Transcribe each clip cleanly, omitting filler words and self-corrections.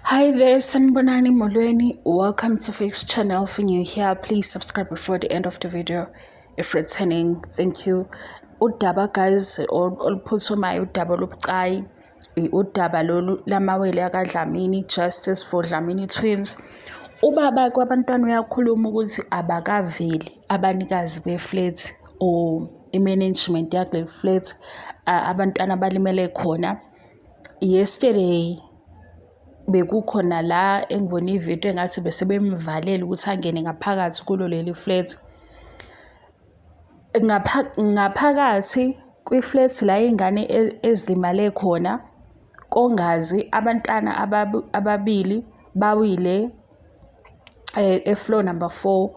Hi there, sanibonani molweni. Welcome to Fix channel. If you're new here, please subscribe before the end of the video. If returning, thank you. Udaba guys, oluphuthumayo udaba olubucayi, udaba lolu lamawele akaDlamini, Justice for Dlamini Twins. Ubaba kwabantwana uyakhuluma ukuthi abakaveli abanikazi beflat or i-management yakule flat abantwana balimele khona. Yesterday bekukhona la engibona ivideo engathi bese bemvalele ukuthi angene ngaphakathi kulo leli flat. Ngaphakathi kwi-flat la ingane ezilimale khona kongazi abantwana ababili bawile floor number 4,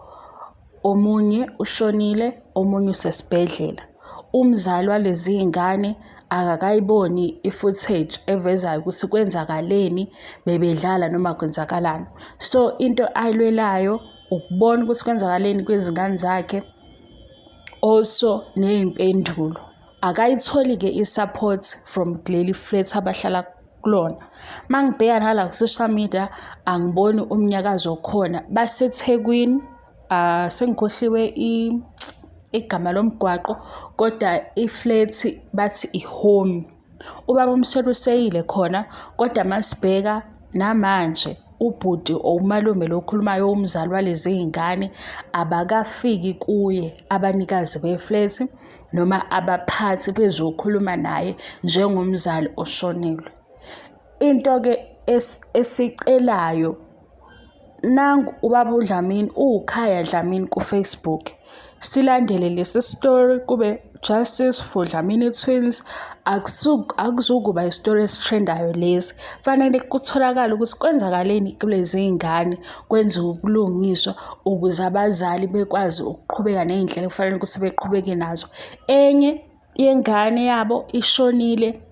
omunye ushonile, omunye usesibhedlela. Umzali walezi ingane akakayiboni i-footage evezayo ukuthi kwenzakaleni, bebedlala noma kwenzakalani. So into ayilwelayo ukubona ukuthi kwenzakaleni kwezingane zakhe, also ney'mpendulo. Akayitholi-ke i-support from kuleli flat abahlala kulona. Mangibheka nala ku-social media angiboni umnyakazo khona. BaseThekwini, sengikhohliwe igama lomgwaqo, kodwa i-flat bathi i-home. Ubaba uMsweli useyile khona, kodwa masibheka namanje ubhuti or umalume lo okhulumayo umzali walezi ingane abakafiki kuye abanikazi be-flat noma abaphathi bezokhuluma naye njengomzali oshonelwe. Into-ke esicelayo, nangu ubaba uDlamini ukhaya Dlamini ku-Facebook, silandele lesi story kube Justice for Dlamini Twins. Akuzukuba i-story esitrendayo lesi. Fanele kutholakala ukuthi kwenzakaleni kulezi ingane, kwenziwe ubulungiswa ukuze abazali bekwazi ukuqhubeka ney'ndlela kufanele ukuthi beqhubeke nazo. Enye yengane yabo ishonile,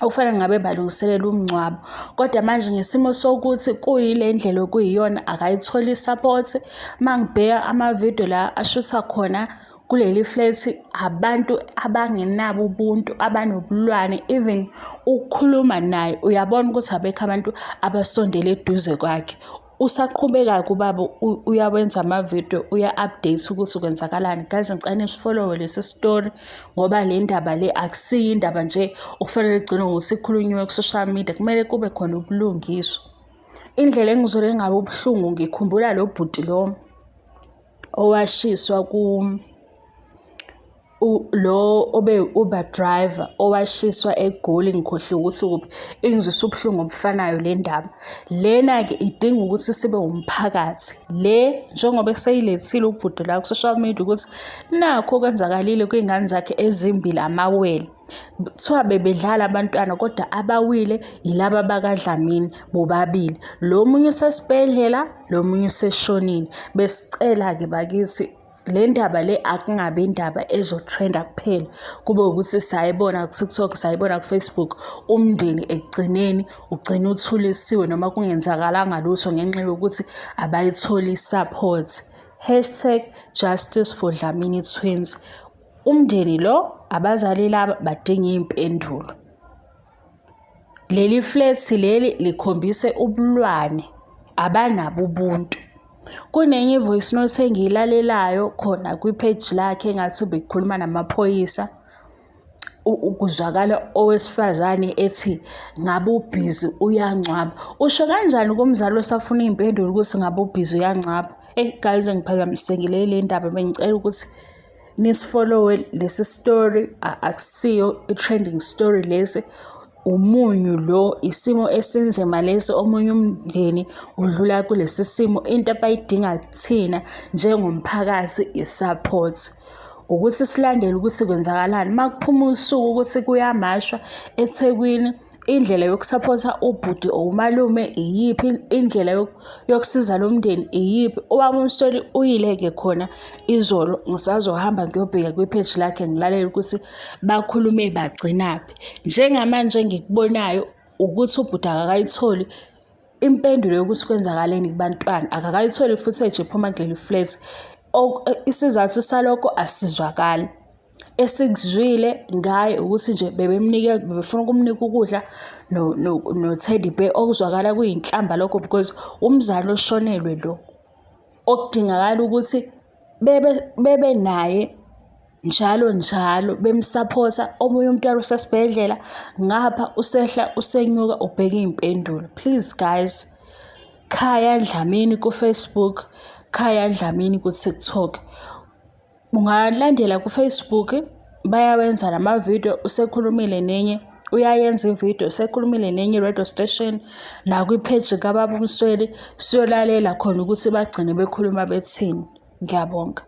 okufanele ngabe balungiselela umngcwabo, kodwa manje ngesimo sokuthi kuyile ndlela okuyiyona akayitholi i-support. Mangibheka amavidiyo la ashutha khona kuleli flat, abantu abangenabo ubuntu, abanobulwane, even ukukhuluma naye uyabona ukuthi abekho abantu abasondele eduze kwakhe. Usaqhubeka-ke ubaba uyawenza amavidiyo, uya-update ukuthi kwenzakalani. Guys, ngicela nisifollowe lesi story ngoba le ndaba le akusiyo indaba nje okufanele igcine ngokuthi ikhulunyiwe ku-social media. Kumele kube khona ubulungiswa. Indlela engizole ngabe ubuhlungu, ngikhumbula lo bhuti lo owashiswa lo obe Uber driver owashiswa eGoli, ngikhohle ukuthi kuphi. Ingizwisa ubuhlungu obufanayo le ndaba. Lena-ke idinga ukuthi sibe umphakathi. Njengoba seyilethile ubhuti la ku-social media ukuthi nakho kwenzakalile kwiy'ngane zakhe ezimbili amawele. Kuthiwa bebedlala abantwana kodwa abawile yilaba bakaDlamini bobabili. Lo munye usesibhedlela, lo munye useshonile. Besicela-ke bakithi le ndaba le akungabi indaba ezotrenda kuphela, kube ukuthi sayibona ku-TikTok, sayibona ku-Facebook, umndeni ekugcineni ugcina uthulisiwe noma kungenzakalanga lutho ngenxa yokuthi abayitholi i-support. #Justice for Dlamini Twins. Umndeni lo, abazali laba badinga iy'mpendulo. Leli flat leli likhombise ubulwane, abanabo ubuntu. Kunenye i-voice note engiyilalelayo khona kwi-page lakhe engathi bekukhuluma namaphoyisa. Ukuzwakala owesifazane ethi ngabe ubhizi uyangcwaba. Usho kanjani kumzali osafuna iy'mpendulo ukuthi ngabe ubhizi uyangcwaba? Guys, ngiphazamisekile le ndaba, bengicela ukuthi nisifollowe lesi story. Akusiyo i-trending story lesi, umunyu lo, isimo esinzima lesi. Omunye umndeni udlula kulesi simo. Into abayidinga kuthina njengomphakathi i-support, ukuthi silandele ukuthi kwenzakalani. Makuphuma usuku ukuthi kuyamashwa eThekwini, indlela yokusaphotha ubhuti or umalume iyiphi? Indlela yokusiza lo mndeni iyiphi? Ubaba uMsweli uyile-ke khona izolo, ngisazohamba ngiyobheka kwi-page lakhe ngilalele ukuthi bakhulume bagcinaphi. Njengamanje engikubonayo ukuthi ubhuti akakayitholi impendulo yokuthi kwenzakaleni kubantwana, akakayitholi i-footage ephuma kuleli flat. Isizathu salokho asizwakali. esikuzwile ngaye ukuthi nje bebefuna ukumnika ukudla no-teddy bear okuzwakala kuyinhlamba lokho because umzali oshonelwe lo. Okudingakala ukuthi bebe naye njalo bemsupport-a. Omunye umntwana usesibhedlela ngapha usehla usenyuka ubheka iy'mpendulo. Please guys, Khaya Dlamini ku-Facebook, Khaya Dlamini ku-TikTok. Ungalandela ku-Facebook, bayawenza lama-video. Usekhulumile nenye, uyayenza ividiyo, usekhulumile nenye radio station nakwi-page kaBaba uMsweli, siyolalela khona ukuthi bagcine bekhuluma bethini. Ngiyabonga.